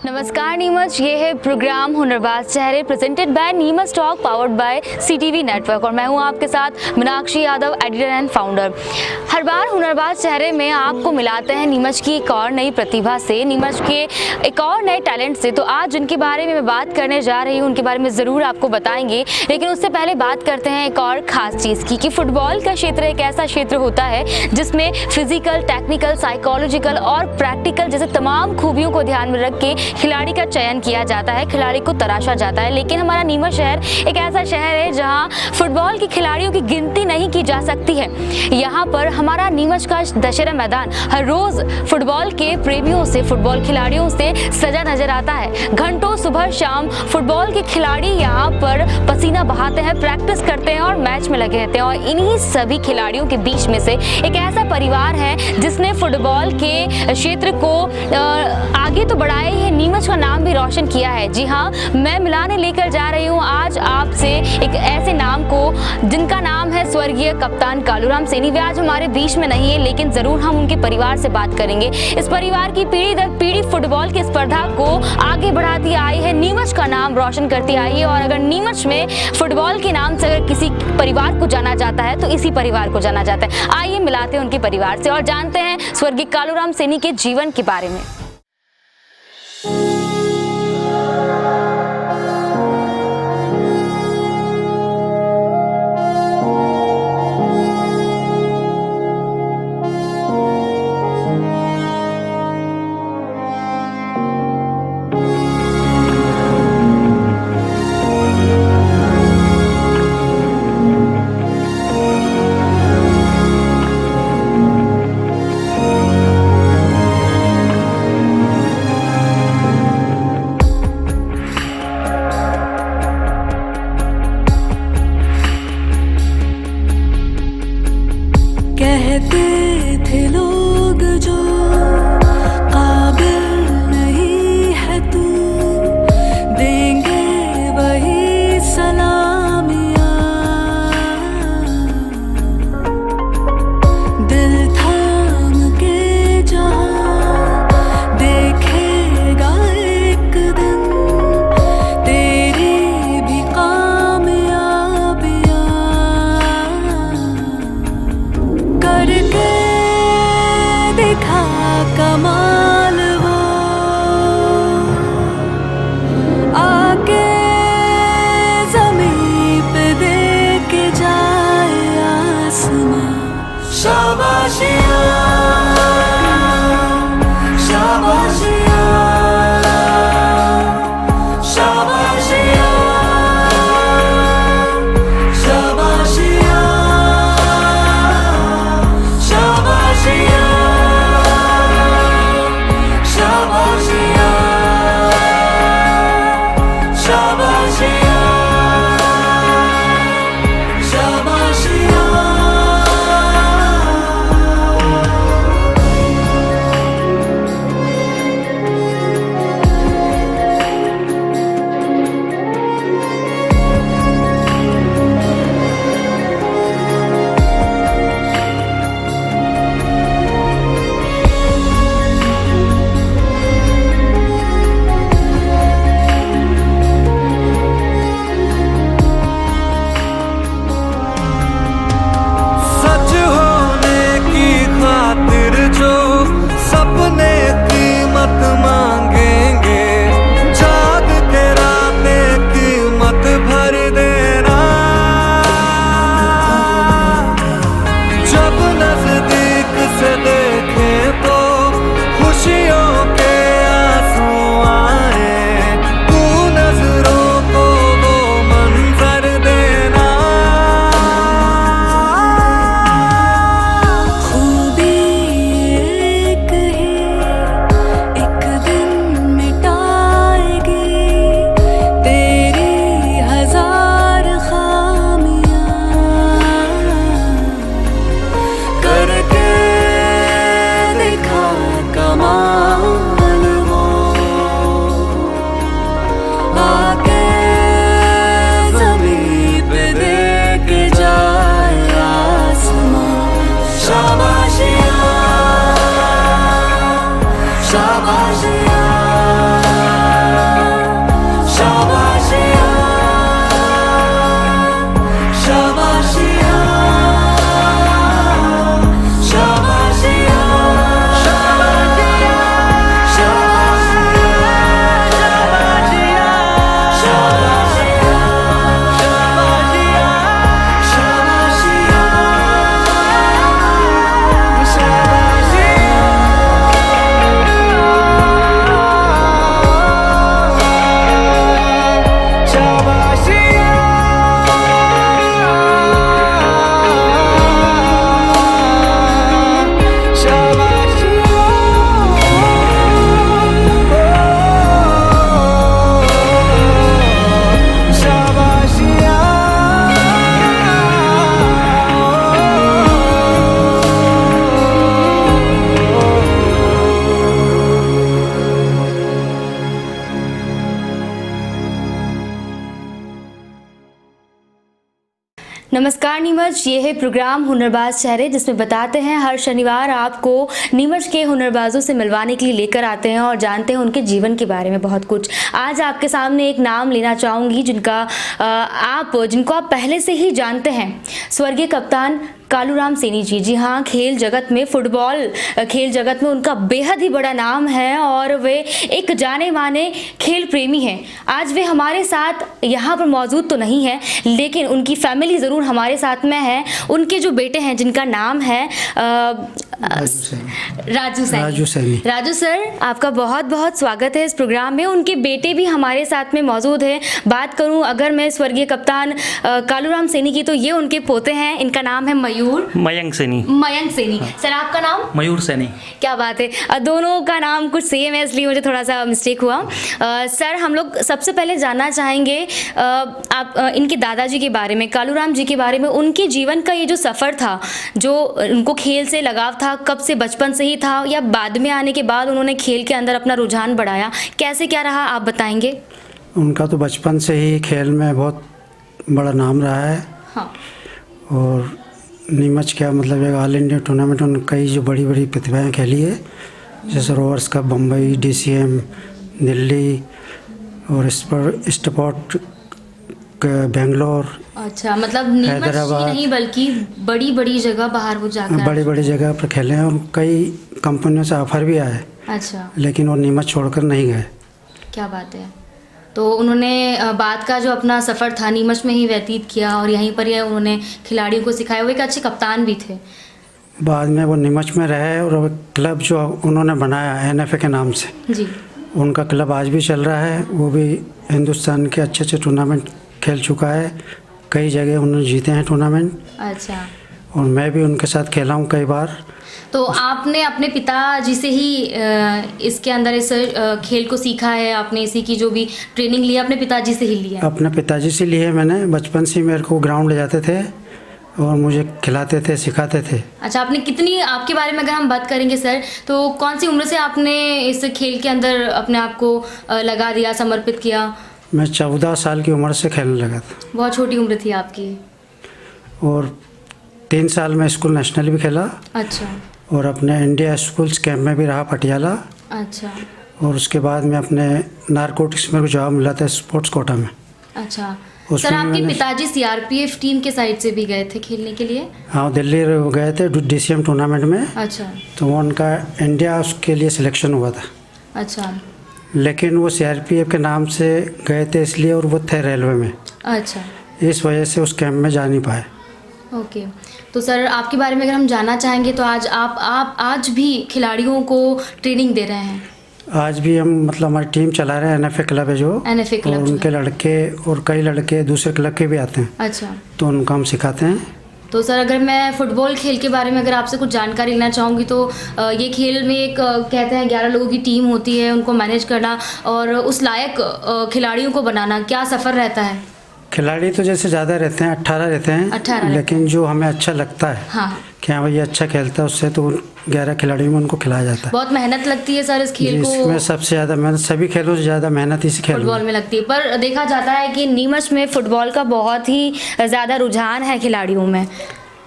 नमस्कार नीमच, ये है प्रोग्राम हुनरबाज चेहरे presented by Neemuch talk powered by CTV network और मैं हूं आपके साथ Meenakshi Yadav, editor and founder. हर बार हुनरबाज चेहरे में आपको मिलाते हैं नीमच की एक और नई प्रतिभा से, नीमच के एक और नए टैलेंट से। तो आज जिनके बारे में मैं बात करने जा रही हूँ उनके बारे में ज़रूर आपको बताएंगे, लेकिन उससे पहले बात करते हैं एक और ख़ास चीज़ की कि फुटबॉल का क्षेत्र एक ऐसा क्षेत्र होता है जिसमें फिजिकल, टेक्निकल, साइकोलॉजिकल और प्रैक्टिकल जैसे तमाम खूबियों को ध्यान में रख के खिलाड़ी का चयन किया जाता है, खिलाड़ी को तराशा जाता है। लेकिन हमारा नीमच शहर एक ऐसा शहर है जहां फुटबॉल के खिलाड़ियों की गिनती नहीं की जा सकती है। यहां पर हमारा नीमच का दशहरा मैदान हर रोज फुटबॉल के प्रेमियों से, फुटबॉल खिलाड़ियों से सजा नजर आता है। घंटों सुबह शाम फुटबॉल के खिलाड़ी यहां पर पसीना बहाते हैं, प्रैक्टिस करते हैं और मैच में लगे रहते हैं। और इन्हीं सभी खिलाड़ियों के बीच में से एक ऐसा परिवार है जिसने फुटबॉल के क्षेत्र को आगे तो बढ़ाया ही है, नीमच का नाम भी रोशन किया है। जी हाँ, मैं मिलाने लेकर जा रही हूँ आज आपसे एक ऐसे नाम को जिनका नाम है स्वर्गीय कप्तान कालूराम सैनी। वे आज हमारे बीच में नहीं है, लेकिन जरूर हम उनके परिवार से बात करेंगे। इस परिवार की पीढ़ी दर पीढ़ी फुटबॉल की स्पर्धा को आगे बढ़ाती आई है, नीमच का नाम रोशन करती आई है। और अगर नीमच में फुटबॉल के नाम से अगर किसी परिवार को जाना जाता है तो इसी परिवार को जाना जाता है। आइए मिलाते हैं उनके परिवार से और जानते हैं स्वर्गीय कालूराम सैनी के जीवन के बारे में। कहते थे लोग जो काबिल नहीं है तू, देंगे वही सलामियाँ। दिल थाम के जहाँ देखेगा एक दिन तेरी भी कामयाबियाँ। करके दिखा कमाल वो आके ज़मीं पे दे के जाए आसमां। शाबाशियाँ शाबाशियाँ शाबाशियाँ शाबाशियाँ सपने कीमत मांगेंगे, जाग के रातें कीमत भर देना। जब नजदीक से देखें तो खुशियों के आंसू आए, तू नजरों को वो मंजर देना। खूबी शाबाशियाँ मच। ये है प्रोग्राम हुनरबाज चेहरे, जिसमें बताते हैं हर शनिवार आपको नीमच के हुनरबाजों से मिलवाने के लिए लेकर आते हैं और जानते हैं उनके जीवन के बारे में बहुत कुछ। आज आपके सामने एक नाम लेना चाहूँगी जिनको आप पहले से ही जानते हैं, स्वर्गीय कप्तान कालूराम सैनी जी। जी हाँ, खेल जगत में, फुटबॉल खेल जगत में उनका बेहद ही बड़ा नाम है और वे एक जाने माने खेल प्रेमी हैं। आज वे हमारे साथ यहाँ पर मौजूद तो नहीं है, लेकिन उनकी फैमिली ज़रूर हमारे साथ में है। उनके जो बेटे हैं जिनका नाम है राजू सैनी। राजू सर, आपका बहुत बहुत स्वागत है इस प्रोग्राम में। उनके बेटे भी हमारे साथ में मौजूद है। बात करूं अगर मैं स्वर्गीय कप्तान कालूराम सैनी की, तो ये उनके पोते हैं। इनका नाम है मयंक सैनी। सर, आपका नाम? मयूर सैनी। क्या बात है, दोनों का नाम कुछ सेम है, इसलिए मुझे थोड़ा सा मिस्टेक हुआ। सर, हम लोग सबसे पहले जानना चाहेंगे आप इनके दादाजी के बारे में, कालूराम जी के बारे में। उनके जीवन का ये जो सफ़र था, जो उनको खेल से लगाव था, कब से, बचपन से ही था या बाद में आने के बाद उन्होंने खेल के अंदर अपना रुझान बढ़ाया, कैसे क्या रहा, आप बताएंगे? उनका तो बचपन से ही खेल में बहुत बड़ा नाम रहा है। हाँ। और नीमच क्या मतलब एक ऑल इंडिया टूर्नामेंट में कई जो बड़ी बड़ी प्रतिभाएं खेली है, जैसे Rovers Cup, Bombay, DCM, Delhi और स्पोर्ट बेंगलोर। अच्छा, मतलब नीमच ही नहीं बल्कि बड़ी बड़ी जगह बाहर वो जाकर बड़ी जगह पर खेले हैं और कई कंपनियों से ऑफर भी आए। अच्छा। लेकिन वो नीमच छोड़कर नहीं गए। क्या बात है। तो उन्होंने बाद का जो अपना सफ़र था नीमच में ही व्यतीत किया और यहीं पर ही उन्होंने खिलाड़ियों को सिखाया। वो एक अच्छे कप्तान भी थे। बाद में वो नीमच में रहे और क्लब जो उन्होंने बनाया NFA के नाम से, जी, उनका क्लब आज भी चल रहा है। वो भी हिंदुस्तान के अच्छे टूर्नामेंट खेल चुका है, कई जगह उन्होंने जीते हैं टूर्नामेंट। अच्छा। और मैं भी उनके साथ खेला हूँ कई बार। तो आपने अपने पिताजी से ही इसके अंदर इस खेल को सीखा है? आपने इसी की जो भी ट्रेनिंग ली है अपने पिताजी से ही लिया? अपने पिताजी से लिए मैंने। बचपन से मेरे को ग्राउंड ले जाते थे और मुझे खिलाते थे, सिखाते थे। अच्छा, आपने कितनी, आपके बारे में अगर हम बात करेंगे सर, तो कौन सी उम्र से आपने इस खेल के अंदर अपने आप को लगा दिया, समर्पित किया? मैं 14 साल की उम्र से खेलने लगा था। बहुत छोटी उम्र थी आपकी। और 3 साल में स्कूल नेशनल भी खेला। अच्छा। और अपने इंडिया स्कूल्स कैंप में भी रहा, पटियाला। अच्छा। और उसके बाद में अपने नारकोटिक्स में जॉब मिला था स्पोर्ट्स कोटा में। अच्छा। सर, आपके पिताजी CRPF टीम के साइड से भी गए थे खेलने के लिए? हाँ, दिल्ली गए थे DCM टूर्नामेंट में। अच्छा। तो वो उनका इंडिया उसके लिए सिलेक्शन हुआ था। अच्छा। लेकिन वो CRPF के नाम से गए थे इसलिए, और वो थे रेलवे में। अच्छा। इस वजह से उस कैंप में जा नहीं पाए। ओके। तो सर, आपके बारे में अगर हम जानना चाहेंगे, तो आज आप आज भी खिलाड़ियों को ट्रेनिंग दे रहे हैं? आज भी हम मतलब हमारी टीम चला रहे हैं। NFA क्लब है जो, NFA क्लब, और उनके लड़के और कई लड़के दूसरे क्लब के भी आते हैं। अच्छा। तो उनको हम सिखाते हैं। तो सर, अगर मैं फुटबॉल खेल के बारे में अगर आपसे कुछ जानकारी लेना चाहूँगी, तो ये खेल में एक कहते हैं 11 लोगों की टीम होती है, उनको मैनेज करना और उस लायक खिलाड़ियों को बनाना, क्या सफ़र रहता है? खिलाड़ी तो जैसे ज़्यादा रहते हैं, 18 रहते हैं, 18 लेकिन जो हमें अच्छा लगता है, हाँ, कि हाँ भाई ये अच्छा खेलता है, उससे तो 11 खिलाड़ियों में उनको खिलाया जाता है। बहुत मेहनत लगती है सर इस खेल को? इसमें सबसे ज़्यादा मेहनत, सभी खेलों से ज़्यादा मेहनत इस खेल फुटबॉल में लगती है। पर देखा जाता है कि नीमच में फुटबॉल का बहुत ही ज़्यादा रुझान है खिलाड़ियों में।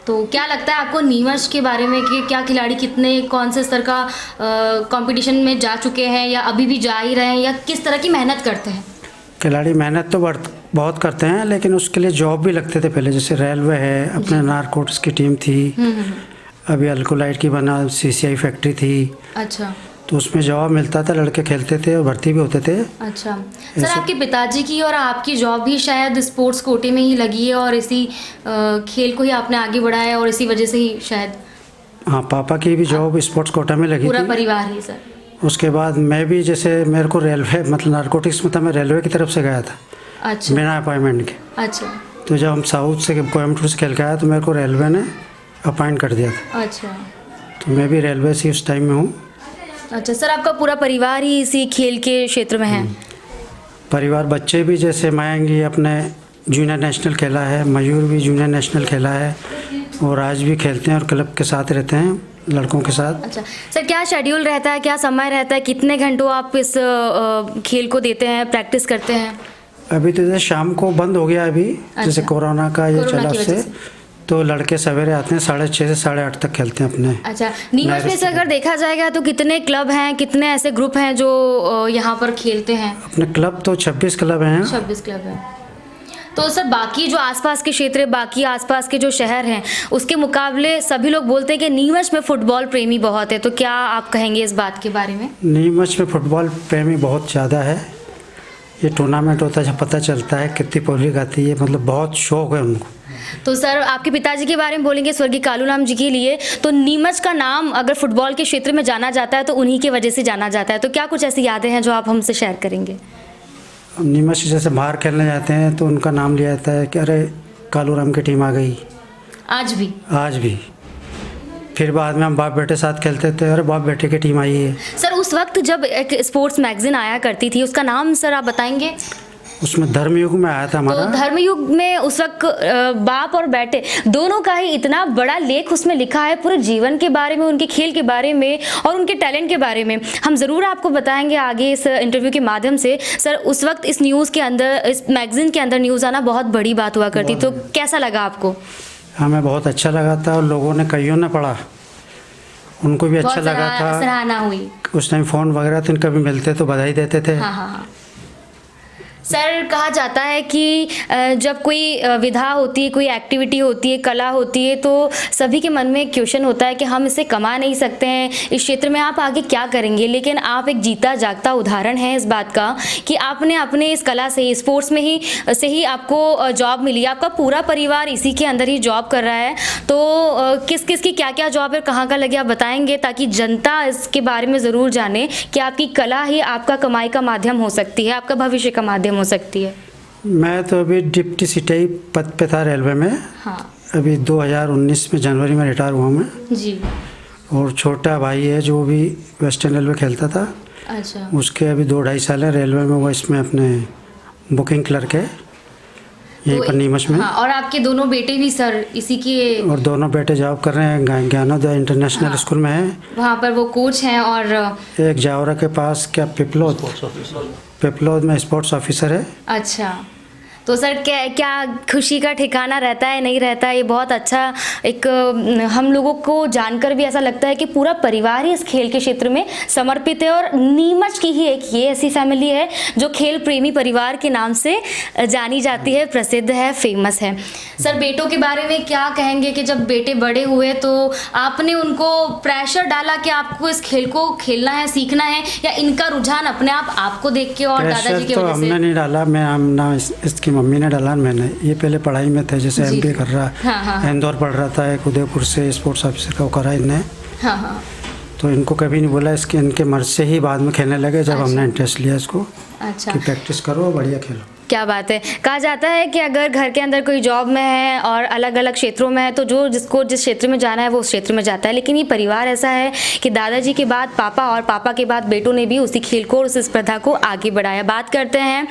तो क्या लगता है आपको नीमच के बारे में कि क्या खिलाड़ी कितने, कौन से स्तर का कंपटीशन में जा चुके हैं या अभी भी जा ही रहे हैं, या किस तरह की मेहनत करते हैं? खिलाड़ी मेहनत तो बहुत करते हैं, लेकिन उसके लिए जॉब भी लगते थे पहले। जैसे रेलवे है, अपने नारकोटिक्स की टीम थी, अभी अल्कोलाइट की बना CCI फैक्ट्री थी। अच्छा। तो उसमें जॉब मिलता था, लड़के खेलते थे और भर्ती भी होते थे। अच्छा। सर, आपके पिताजी की और आपकी जॉब भी शायद स्पोर्ट्स कोटे में ही लगी है और इसी खेल को ही आपने आगे बढ़ाया और इसी वजह से ही शायद? हाँ, पापा की भी जॉब स्पोर्ट्स कोटा में लगी, पूरा परिवार ही सर। उसके बाद मैं भी, जैसे मेरे को रेलवे मतलब नारकोटिक्स में था, मैं रेलवे की तरफ से गया था। अच्छा। बिना अपॉइंटमेंट के। अच्छा। तो जब हम साउथ से कोयम्बटूर से खेल के आया, तो मेरे को रेलवे ने अपॉइंट कर दिया था। अच्छा। तो मैं भी रेलवे से उस टाइम में हूँ। अच्छा सर, आपका पूरा परिवार ही इसी खेल के क्षेत्र में है? परिवार, बच्चे भी, जैसे मयंक अपने जूनियर नेशनल खेला है, मयूर भी जूनियर नेशनल खेला है और आज भी खेलते हैं और क्लब के साथ रहते हैं, लड़कों के साथ। अच्छा सर, क्या शेड्यूल रहता है, क्या समय रहता है, कितने घंटों आप इस खेल को देते हैं, प्रैक्टिस करते हैं? अभी तो जैसे शाम को बंद हो गया अभी। अच्छा। जैसे कोरोना का ये चला उससे, तो लड़के सवेरे आते हैं 6:30 से 8:30 तक खेलते हैं अपने। अच्छा, नीमच में से अगर देखा जाएगा तो कितने क्लब हैं, कितने ऐसे ग्रुप हैं जो यहाँ पर खेलते हैं? अपने क्लब तो 26 क्लब हैं। 26 क्लब हैं। तो सर बाकी जो आसपास के क्षेत्र, बाकी आसपास के जो शहर हैं, उसके मुकाबले सभी लोग बोलते हैं कि नीमच में फुटबॉल प्रेमी बहुत है, तो क्या आप कहेंगे इस बात के बारे में? नीमच में फुटबॉल प्रेमी बहुत ज़्यादा है। ये टूर्नामेंट होता है जब पता चलता है कितनी पब्लिक आती है, मतलब बहुत शौक है उनको। तो सर आपके पिताजी के बारे में बोलेंगे, स्वर्गीय कालूराम जी के लिए, तो नीमच का नाम अगर फुटबॉल के क्षेत्र में जाना जाता है तो उन्हीं की वजह से जाना जाता है, तो क्या कुछ ऐसी यादें हैं जो आप हमसे शेयर करेंगे? नीमच से जैसे बाहर खेलने जाते हैं तो उनका नाम लिया जाता है कि अरे कालूराम की टीम आ गई। आज भी? आज भी। फिर बाद में हम बाप बेटे साथ खेलते थे, अरे बाप बेटे की टीम आई है। सर उस वक्त जब एक स्पोर्ट्स मैगजीन आया करती थी, उसका नाम सर आप बताएंगे? उसमें धर्मयुग में आया था हमारा। तो धर्मयुग में उस वक्त बाप और बेटे दोनों का ही इतना बड़ा लेख उसमें लिखा है, पूरे जीवन के बारे में, उनके खेल के बारे में और उनके टैलेंट के बारे में। हम ज़रूर आपको बताएंगे आगे इस इंटरव्यू के माध्यम से। सर उस वक्त इस न्यूज़ के अंदर, इस मैगजीन के अंदर न्यूज़ आना बहुत बड़ी बात हुआ करती, तो कैसा लगा आपको? हमें बहुत अच्छा लगा था और लोगों ने, कईयों ने पढ़ा, उनको भी अच्छा लगा था। सराहना हुई। उस टाइम फ़ोन वगैरह तो कभी मिलते तो बधाई देते थे। हाँ हाँ हाँ। सर कहा जाता है कि जब कोई विधा होती है, कोई एक्टिविटी होती है, कला होती है, तो सभी के मन में एक क्वेश्चन होता है कि हम इसे कमा नहीं सकते हैं, इस क्षेत्र में आप आगे क्या करेंगे? लेकिन आप एक जीता जागता उदाहरण हैं इस बात का कि आपने अपने इस कला से ही, स्पोर्ट्स में ही आपको जॉब मिली, आपका पूरा परिवार इसी के अंदर ही जॉब कर रहा है। तो किस किस की क्या क्या जॉब है, कहाँ लगे, आप बताएंगे ताकि जनता इसके बारे में ज़रूर जाने कि आपकी कला ही आपका कमाई का माध्यम हो सकती है, आपका भविष्य का माध्यम हो सकती है। मैं तो अभी डिप्टी सिटाई पद पे था रेलवे में। हाँ। अभी 2019 में जनवरी में रिटायर हुआ मैं जी। और छोटा भाई है जो भी वेस्टर्न रेलवे खेलता था। अच्छा। उसके अभी 2-2.5 साल है रेलवे में, वो इसमें अपने बुकिंग क्लर्क है यहीं पर नीमच में। हाँ, और आपके दोनों बेटे भी सर इसी के? और दोनों बेटे जॉब कर रहे हैं, ज्ञानोदय इंटरनेशनल हाँ, स्कूल में है, वहाँ पर वो कोच हैं। और एक जावरा के पास क्या पिपलोद में स्पोर्ट्स ऑफिसर है। अच्छा, तो सर क्या खुशी का ठिकाना रहता है, नहीं रहता है? ये बहुत अच्छा एक हम लोगों को जानकर भी ऐसा लगता है कि पूरा परिवार ही इस खेल के क्षेत्र में समर्पित है और नीमच की ही एक ये ऐसी फैमिली है जो खेल प्रेमी परिवार के नाम से जानी जाती है, प्रसिद्ध है, फेमस है। सर बेटों के बारे में क्या कहेंगे कि जब बेटे बड़े हुए तो आपने उनको प्रेशर डाला कि आपको इस खेल को खेलना है, सीखना है, या इनका रुझान अपने आप आपको देख के और दादाजी की वजह से? हमने नहीं डाला, इसकी मम्मी ने डाला। मैंने ये पहले पढ़ाई में थे, जैसे MBA कर रहा, हाँ। इंदौर पढ़ रहा था, एक उदयपुर से स्पोर्ट्स ऑफिसर का करा इनने। हाँ हाँ। तो इनको कभी नहीं बोला, इनके मर्ज से ही बाद में खेलने लगे जब हमने इंटरेस्ट लिया इसको। अच्छा। कि प्रैक्टिस करो, बढ़िया खेलो। क्या बात है। कहा जाता है कि अगर घर के अंदर कोई जॉब में है और अलग अलग क्षेत्रों में है तो जिसको जिस क्षेत्र में जाना है वो उस क्षेत्र में जाता है, लेकिन ये परिवार ऐसा है कि दादाजी के बाद पापा और पापा के बाद बेटों ने भी उसी खेल को और उस स्पर्धा को आगे बढ़ाया। बात करते हैं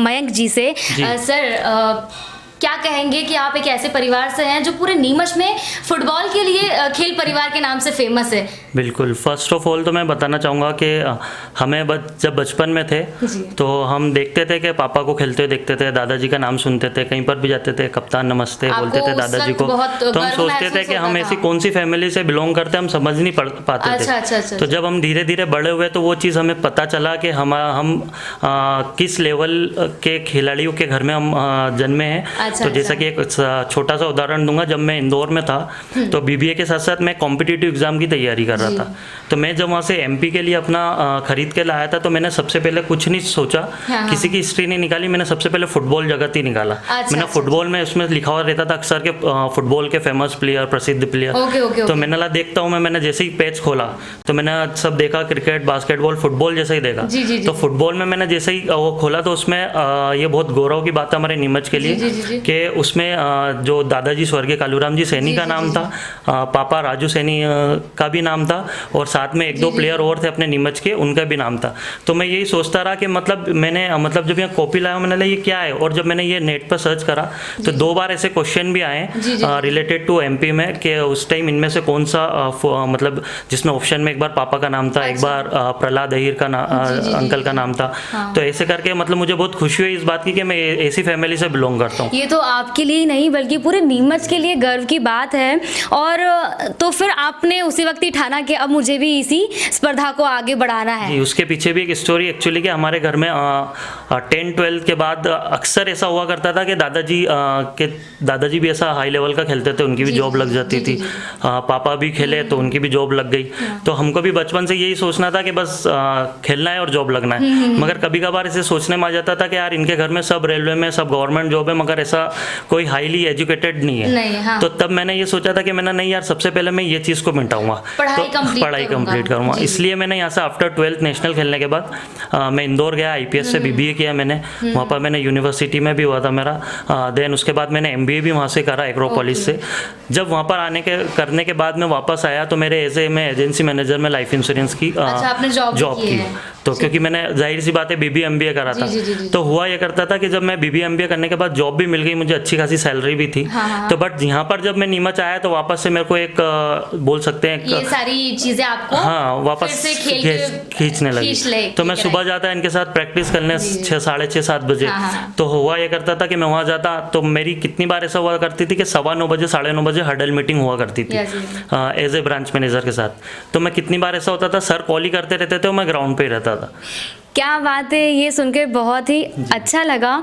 मयंक जी से। सर क्या कहेंगे कि आप एक ऐसे परिवार से हैं जो पूरे नीमच में फुटबॉल के लिए खेल परिवार के नाम से फेमस है? बिल्कुल। फर्स्ट ऑफ ऑल तो मैं बताना चाहूँगा कि हमें जब बचपन में थे तो हम देखते थे कि पापा को खेलते हुए देखते थे, दादाजी का नाम सुनते थे, कहीं पर भी जाते थे कप्तान नमस्ते बोलते थे दादाजी को, तो हम सोचते थे कि हम ऐसी कौन सी फैमिली से बिलोंग करते हैं, हम समझ नहीं पाते थे। अच्छा। तो जब हम धीरे धीरे बड़े हुए तो वो चीज़ हमें पता चला कि हम किस लेवल के खिलाड़ियों के घर में हम जन्मे हैं। तो जैसा कि एक छोटा सा उदाहरण दूंगा, जब मैं इंदौर में था तो BBA के साथ साथ मैं कॉम्पिटिटिव एग्जाम की तैयारी कर रहा था। तो मैं जब वहाँ से MP के लिए अपना खरीद के लाया था तो मैंने सबसे पहले कुछ नहीं सोचा, किसी की हिस्ट्री नहीं निकाली, मैंने सबसे पहले फुटबॉल जगत ही निकाला। मैंने फुटबॉल में उसमें लिखा हुआ रहता था अक्सर के फुटबॉल के फेमस प्लेयर, प्रसिद्ध प्लेयर। तो मैंने ला देखता हूँ मैंने जैसे ही पेज खोला तो मैंने सब देखा, क्रिकेट, बास्केटबॉल, फुटबॉल जैसा ही देखा। तो फुटबॉल में मैंने जैसे ही वो खोला तो उसमें ये बहुत गौरव की बात है हमारे नीमच के लिए कि उसमें जो दादाजी स्वर्गीय कालूराम जी सैनी का नाम था, पापा राजू सैनी का भी नाम था, और साथ में 1-2 प्लेयर और थे अपने नीमच के, उनका भी नाम था। तो मैं यही सोचता रहा कि मैंने जब यहाँ कॉपी लाया मैंने ये क्या है, और जब मैंने ये नेट पर सर्च करा तो 2 बार ऐसे क्वेश्चन भी आए रिलेटेड टू एमपी में कि उस टाइम इनमें से कौन सा जिसमें ऑप्शन में एक बार पापा का नाम था, एक बार प्रहलाद अहिर का अंकल का नाम था। तो ऐसे करके मुझे बहुत खुशी हुई इस बात की कि मैं ऐसी फैमिली से बिलोंग करता हूँ। ये तो आपके लिए ही नहीं बल्कि पूरे नीमच के लिए गर्व की बात है। और तो फिर आपने उसी वक्त ही ठाना कि अब मुझे भी इसी स्पर्धा को आगे बढ़ाना है। जी, उसके पीछे भी एक स्टोरी एक्चुअली कि हमारे घर में 10-12 के बाद अक्सर ऐसा हुआ करता था कि दादाजी भी ऐसा हाई लेवल का खेलते थे, उनकी भी जॉब लग जाती थी। पापा भी खेले तो उनकी भी जॉब लग गई। तो हमको भी बचपन से यही सोचना था कि बस खेलना है और जॉब लगना है। मगर कभी कभार ऐसे सोचने में आ जाता था कि यार इनके घर में सब रेलवे में, सब गवर्नमेंट जॉब है, मगर ऐसा कोई हाईली एजुकेटेड नहीं है। तो तब मैंने ये सोचा था कि मैंने नहीं यार, सबसे पहले मैं ये चीज़ को मिटाऊंगा, पढ़ाई कंप्लीट करूँगा। इसलिए मैंने यहाँ से आफ्टर 12th नेशनल खेलने के बाद मैं इंदौर गया, IPS से BBA किया मैंने। वहाँ पर मैंने यूनिवर्सिटी में भी हुआ था मेरा। देन उसके बाद मैंने MBA भी वहाँ से करा एक्रोपोलिस से। जब वहाँ पर करने के बाद मैं वापस आया तो मेरे मैं एजेंसी मैनेजर में लाइफ इंश्योरेंस की जॉब की। तो क्योंकि मैंने जाहिर सी बात है BBA MBA करा था। तो हुआ ये करता था कि जब मैं BBA MBA करने के बाद जॉब भी मिल गई, मुझे अच्छी खासी सैलरी भी थी। तो बट यहाँ पर जब मैं नीमच आया तो वापस से मेरे को एक बोल सकते हैं ये सारी चीजें आपको वापस खींचने लगी। तो मैं सुबह जाता इनके साथ प्रैक्टिस करने 6, साढ़े 6, 7 बजे। तो हुआ ये करता था कि मैं वहाँ जाता तो मेरी कितनी बार ऐसा हुआ करती थी कि 9:15 बजे, 9:30 बजे हडल मीटिंग हुआ करती थी एज ए ब्रांच मैनेजर के साथ। तो मैं कितनी बार ऐसा होता था सर कॉल ही करते रहते थे और मैं ग्राउंड पे ही रहता था। क्या बात है, ये सुनकर बहुत ही अच्छा लगा।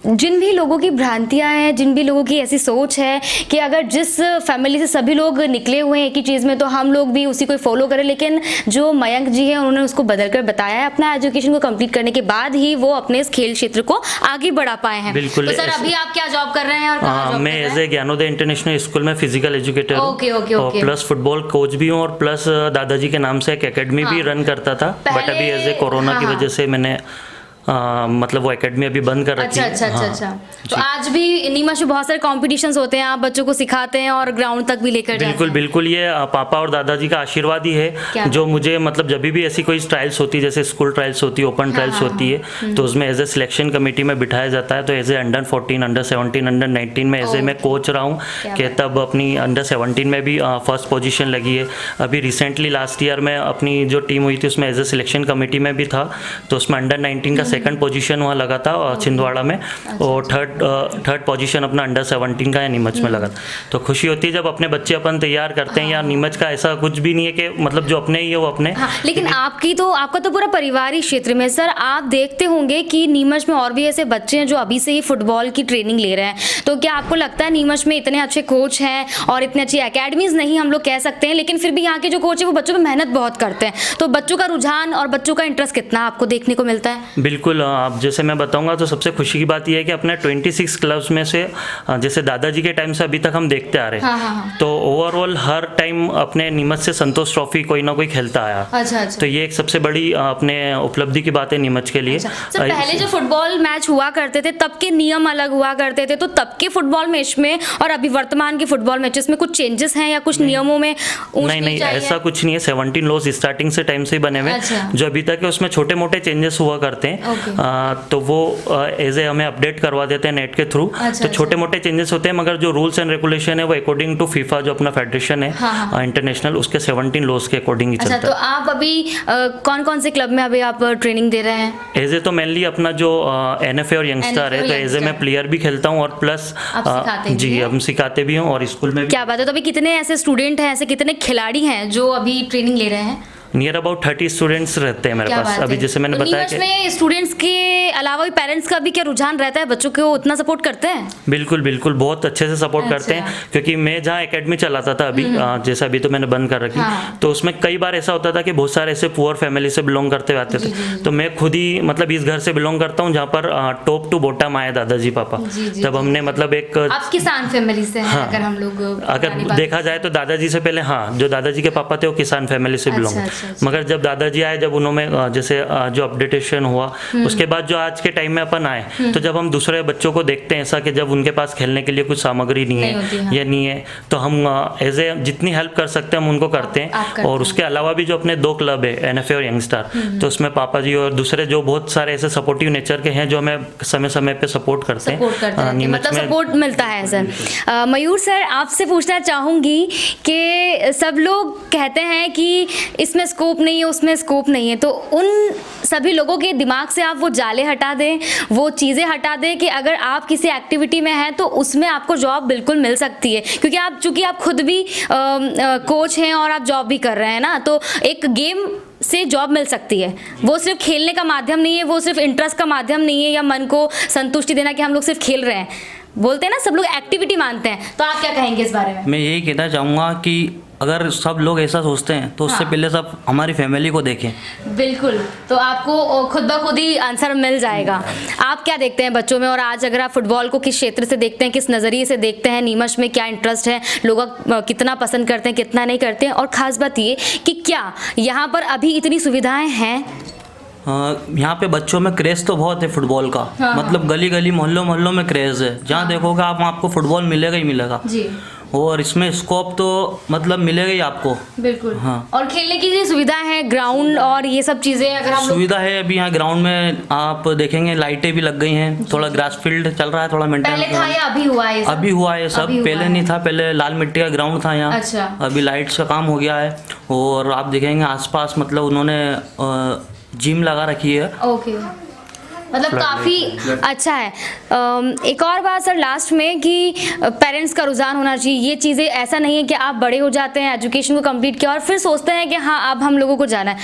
जिन भी लोगों की भ्रांतियां हैं, जिन भी लोगों की ऐसी सोच है कि अगर जिस फैमिली से सभी लोग निकले हुए हैं एक ही चीज़ में तो हम लोग भी उसी को फॉलो करें, लेकिन जो मयंक जी हैं उन्होंने उसको बदल कर बताया है। अपना एजुकेशन को कंप्लीट करने के बाद ही वो अपने इस खेल क्षेत्र को आगे बढ़ा पाए हैं। बिल्कुल। तो सर अभी आप क्या जॉब कर रहे हैं और कहाँ जॉब मैं कर रहे as a Gyanodaya international school में फिजिकल एजुकेटर हूँ। और प्लस फुटबॉल कोच भी हूँ और प्लस दादाजी के नाम से एक एकेडमी भी रन करता था। बट अभी एज ए कोरोना की वजह से मैंने वो एकेडमी अभी बंद कर रखी है। अच्छा। तो आज भी नीमच में बहुत सारे कॉम्पिटिशन्स होते हैं, आप बच्चों को सिखाते हैं और ग्राउंड तक भी लेकर जाते हैं। बिल्कुल ये पापा और दादाजी का आशीर्वाद ही है जो मुझे जब भी ऐसी कोई ट्रायल्स होती है, जैसे स्कूल ट्रायल्स होती है, ओपन ट्रायल्स होती है, तो उसमें एज ए सिलेक्शन कमेटी में बिठाया जाता है। तो as a under 14, under 17, under 19 में एज ए मैं कोच रहा हूँ कि तब अपनी अंडर 17 में भी फर्स्ट पोजीशन लगी है। अभी रिसेंटली लास्ट ईयर में अपनी जो टीम हुई थी उसमें एज ए सिलेक्शन कमेटी में भी था, तो उसमें अंडर 19 का 2nd पोजीशन वहाँ लगा था छिंदवाड़ा में। और थर्ड पोजीशन अपना अंडर 17 का नीमच में लगा था। तो खुशी होती है जब अपने बच्चे अपन तैयार करते हैं। यार नीमच का ऐसा कुछ भी नहीं है कि जो अपने ही है वो अपने। लेकिन आपका तो पूरा परिवारी क्षेत्र में सर, आप देखते होंगे कि नीमच में और भी ऐसे बच्चे हैं जो अभी से ही फुटबॉल की ट्रेनिंग ले रहे हैं। तो क्या आपको लगता है नीमच में इतने अच्छे कोच हैं और इतनी अच्छी एकेडमीज नहीं हम लोग कह सकते हैं, लेकिन फिर भी यहाँ के जो कोच है वो बच्चों पर मेहनत बहुत करते हैं, तो बच्चों का रुझान और बच्चों का इंटरेस्ट कितना आपको देखने को मिलता है? बिल्कुल। आप जैसे मैं बताऊंगा तो सबसे खुशी की बात यह है कि अपने 26 क्लब्स में से जैसे दादाजी के टाइम से अभी तक हम देखते आ रहे हैं। तो ओवरऑल हर टाइम अपने नीमच से संतोष ट्रॉफी कोई ना कोई खेलता आया। अच्छा। तो ये एक सबसे बड़ी अपने उपलब्धि की बात है नीमच के लिए। सर पहले जो फुटबॉल मैच हुआ करते थे तब के नियम अलग हुआ करते थे, तो तब के फुटबॉल मैच में और अभी वर्तमान के फुटबॉल मैचेस में कुछ चेंजेस हैं या कुछ नियमों में? नहीं, ऐसा कुछ नहीं है। 17 लॉज स्टार्टिंग से टाइम से ही बने हुए, जो अभी तक है उसमें छोटे मोटे चेंजेस हुआ करते हैं। तो वो एज ए हमें अपडेट करवा देते हैं नेट के थ्रू। तो छोटे मोटे चेंजेस होते हैं, मगर जो रूल्स एंड रेगुलेशन है वो अकॉर्डिंग टू फीफा जो अपना फेडरेशन है इंटरनेशनल, उसके 17 लॉज के अकॉर्डिंग ही चलता है। तो आप अभी कौन कौन से क्लब में अभी आप ट्रेनिंग दे रहे हैं? एज ए तो मेनली अपना जो NFA और यंगस्टर है, तो एज ए मैं प्लेयर भी खेलता हूँ और प्लस जी हम सिखाते भी हूँ और स्कूल में भी। क्या बात है। तो अभी कितने ऐसे स्टूडेंट हैं, ऐसे कितने खिलाड़ी हैं जो अभी ट्रेनिंग ले रहे हैं? नियर अबाउट 30 स्टूडेंट्स रहते हैं मेरे पास अभी। जैसे मैंने बताया कि में स्टूडेंट्स के अलावा भी पेरेंट्स का भी क्या रुझान रहता है, बच्चों को उतना सपोर्ट करते हैं? बिल्कुल बहुत अच्छे से सपोर्ट करते हैं, क्योंकि मैं जहाँ एकेडमी चलाता था अभी, जैसे अभी तो मैंने बंद कर रखी, तो उसमें कई बार ऐसा होता था कि बहुत सारे ऐसे पुअर फैमिली से बिलोंग करते हुए आते थे। तो मैं खुद ही इस घर से बिलोंग करता हूँ जहाँ पर टॉप टू बॉटम आए दादाजी पापा। तब हमने एक आप किसान फैमिली से हैं, अगर हम लोग अगर देखा जाए तो दादाजी से पहले जो दादाजी के पापा थे वो किसान फैमिली से बिलोंग। मगर जब दादाजी आए, जब उन्होंने जैसे जो अपडेटेशन हुआ उसके बाद जो आज के टाइम में अपन आए, तो जब हम दूसरे बच्चों को देखते हैं ऐसा कि जब उनके पास खेलने के लिए कुछ सामग्री नहीं है या नहीं है, तो हम एज ए जितनी हेल्प कर सकते हैं हम उनको करते हैं। और उसके अलावा भी जो अपने 2 क्लब है NFA और यंगस्टार, तो उसमें पापा जी और दूसरे जो बहुत सारे ऐसे सपोर्टिव नेचर के हैं जो हमें समय समय पे सपोर्ट करते हैं, मतलब सपोर्ट मिलता है सर। मयूर सर, आपसे पूछना चाहूँगी कि सब लोग कहते हैं कि इसमें स्कोप नहीं है, उसमें स्कोप नहीं है, तो उन सभी लोगों के दिमाग से आप वो जाले हटा दें, वो चीज़ें हटा दें कि अगर आप किसी एक्टिविटी में हैं तो उसमें आपको जॉब बिल्कुल मिल सकती है, क्योंकि आप चूँकि आप खुद भी कोच हैं और आप जॉब भी कर रहे हैं ना, तो एक गेम से जॉब मिल सकती है। वो सिर्फ खेलने का माध्यम नहीं है, वो सिर्फ इंटरेस्ट का माध्यम नहीं है या मन को संतुष्टि देना कि हम लोग सिर्फ खेल रहे हैं। बोलते हैं ना सब लोग एक्टिविटी मानते हैं, तो आप क्या कहेंगे इस बारे में? मैं यही कहना चाहूँगा कि अगर सब लोग ऐसा सोचते हैं तो उससे पहले सब हमारी फैमिली को देखें। बिल्कुल, तो आपको खुद ब खुद ही आंसर मिल जाएगा। आप क्या देखते हैं बच्चों में, और आज अगर आप फुटबॉल को किस क्षेत्र से देखते हैं, किस नज़रिए से देखते हैं, नीमच में क्या इंटरेस्ट है, लोग कितना पसंद करते हैं, कितना नहीं करते हैं, और ख़ास बात ये कि क्या यहाँ पर अभी इतनी सुविधाएँ हैं? यहाँ पे बच्चों में क्रेज़ तो बहुत है फुटबॉल का। मतलब गली गली मोहल्लों मोहल्लों में क्रेज़ है। जहाँ देखोगे आप आपको फुटबॉल मिलेगा ही मिलेगा जी। और इसमें स्कोप तो मतलब मिलेगा ही आपको। बिल्कुल। हाँ, और खेलने की सुविधा है, ग्राउंड और ये सब चीज़ें अगर हम सुविधा है। अभी यहाँ ग्राउंड में आप देखेंगे लाइटें भी लग गई हैं, थोड़ा ग्रास फील्ड चल रहा है, थोड़ा मेंटेन। पहले था या अभी हुआ है? अभी हुआ है सब, पहले नहीं था। पहले लाल मिट्टी का ग्राउंड था यहाँ। अच्छा। अभी लाइट्स का काम हो गया है। और आप देखेंगे आसपास मतलब उन्होंने जिम लगा रखी है। ओके, मतलब काफ़ी अच्छा है। एक और बात सर लास्ट में कि पेरेंट्स का रुझान होना चाहिए। ये चीज़ें ऐसा नहीं है कि आप बड़े हो जाते हैं, एजुकेशन को कंप्लीट किया और फिर सोचते हैं कि हाँ अब हम लोगों को जाना है।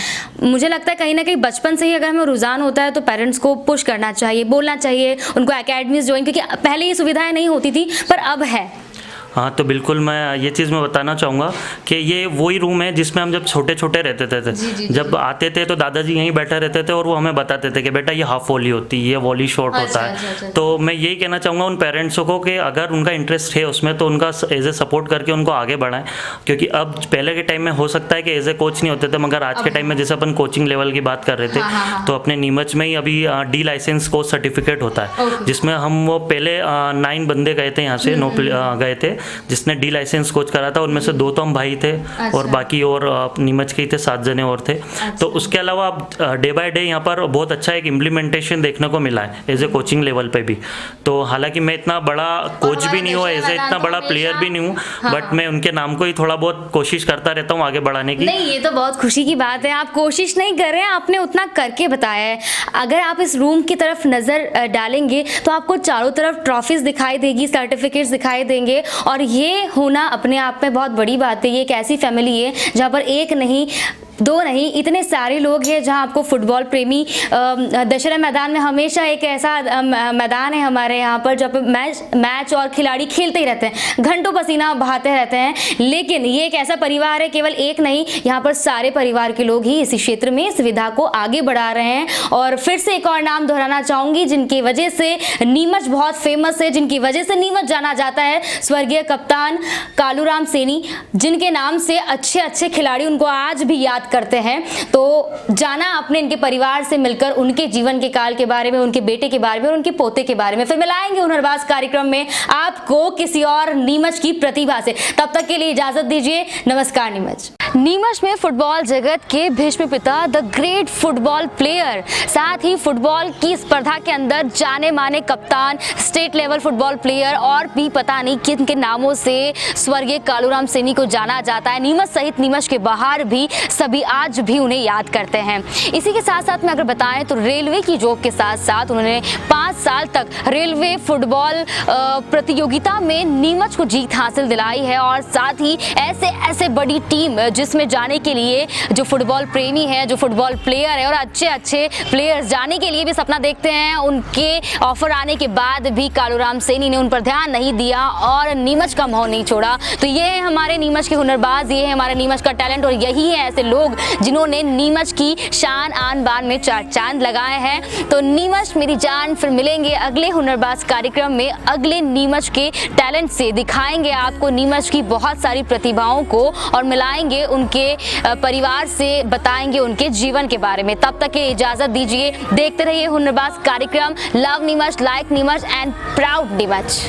मुझे लगता है कहीं ना कहीं बचपन से ही अगर हमें रुझान होता है तो पेरेंट्स को पुश करना चाहिए, बोलना चाहिए उनको एकेडमीज ज्वाइन, क्योंकि पहले ये सुविधाएँ नहीं होती थी पर अब है। हाँ, तो बिल्कुल मैं ये चीज़ मैं बताना चाहूँगा कि ये वही रूम है जिसमें हम जब छोटे छोटे रहते थे जब आते थे तो दादाजी यहीं बैठे रहते थे और वो हमें बताते थे कि बेटा ये हाफ वॉली होती है, ये वॉली शॉट होता है। तो मैं यही कहना चाहूँगा उन पेरेंट्सों को कि अगर उनका इंटरेस्ट है उसमें तो उनका एज ए सपोर्ट करके उनको आगे बढ़ाएं, क्योंकि अब पहले के टाइम में हो सकता है कि एज ए कोच नहीं होते थे, मगर आज के टाइम में जैसे अपन कोचिंग लेवल की बात कर रहे थे तो अपने नीमच में ही अभी D लाइसेंस कोच सर्टिफिकेट होता है, जिसमें हम वो पहले 9 बंदे गए थे यहाँ से, 9 गए थे जिसने D लाइसेंस कोच करा था। उनमें से 2 तो हम भाई थे और बाकी और नीमच के ही थे, 7 जने और थे। तो उसके अलावा अब डे बाय डे यहाँ पर बहुत अच्छा एक इम्प्लीमेंटेशन देखने को मिला है एज ए कोचिंग लेवल पे भी। तो हालांकि मैं इतना बड़ा कोच भी नहीं हूँ, एज ए इतना बड़ा प्लेयर भी नहीं हूँ, बट मैं उनके नाम को ही थोड़ा बहुत कोशिश करता रहता हूँ आगे बढ़ाने की। नहीं, ये तो बहुत खुशी की बात है। आप कोशिश नहीं कर रहे हैं, आपने उतना करके बताया है। अगर आप इस रूम की तरफ नज़र डालेंगे तो आपको चारों तरफ ट्रॉफीज़ दिखाई देगी, सर्टिफिकेट्स दिखाई देंगे, और ये होना अपने आप में बहुत बड़ी बात है। ये एक ऐसी फैमिली है जहाँ पर एक नहीं, 2 नहीं, इतने सारे लोग हैं जहां आपको फुटबॉल प्रेमी दशहरा मैदान में हमेशा एक ऐसा मैदान है हमारे यहाँ पर जब मैच और खिलाड़ी खेलते ही रहते हैं, घंटों पसीना बहाते रहते हैं, लेकिन ये एक ऐसा परिवार है, केवल एक नहीं, यहाँ पर सारे परिवार के लोग ही इसी क्षेत्र में सुविधा को आगे बढ़ा रहे हैं। और फिर से एक और नाम दोहराना चाहूँगी जिनकी वजह से नीमच बहुत फेमस है, जिनकी वजह से नीमच जाना जाता है, स्वर्गीय कप्तान कालूराम सैनी, जिनके नाम से अच्छे अच्छे खिलाड़ी उनको आज भी याद करते हैं। तो जाना आपने इनके परिवार से मिलकर उनके जीवन के काल के बारे में, उनके बेटे के बारे में और उनके पोते के बारे में। फिर मिलाएंगे हुनरबाज कार्यक्रम में आपको किसी और नीमच की प्रतिभा से। तब तक के लिए इजाजत दीजिए, नमस्कार। नीमच में फुटबॉल जगत के भीष्म पिता, द ग्रेट फुटबॉल प्लेयर, साथ ही फुटबॉल की स्पर्धा के अंदर जाने माने कप्तान, स्टेट लेवल फुटबॉल प्लेयर और भी पता नहीं किन के नामों से स्वर्गीय कालूराम सैनी को जाना जाता है। नीमच सहित नीमच के बाहर भी सभी आज भी उन्हें याद करते हैं। इसी के साथ साथ में अगर बताएं तो रेलवे की जॉब के साथ साथ उन्होंने 5 साल तक रेलवे फुटबॉल प्रतियोगिता में नीमच को जीत हासिल दिलाई है, और साथ ही ऐसे बड़ी टीम जिसमें जाने के लिए जो फुटबॉल प्रेमी है, जो फुटबॉल प्लेयर है और अच्छे प्लेयर्स जाने के लिए भी सपना देखते हैं, उनके ऑफर आने के बाद भी कालूराम सैनी ने उन पर ध्यान नहीं दिया और नीमच का मोह नहीं छोड़ा। तो ये है हमारे नीमच के हुनरबाज, ये है हमारे नीमच का टैलेंट, और यही है ऐसे लोग जिन्होंने नीमच की शान आन बान में 4 चांद लगाए हैं। तो नीमच मेरी जान, फिर मिलेंगे अगले हुनरबाज कार्यक्रम में अगले नीमच के टैलेंट से, दिखाएंगे आपको नीमच की बहुत सारी प्रतिभाओं को और मिलाएंगे उनके परिवार से बताएंगे उनके जीवन के बारे में। तब तक के इजाजत दीजिए, देखते रहिए हुनरबाज कार्यक्रम। Love Neemuch, like Neemuch and proud Neemuch.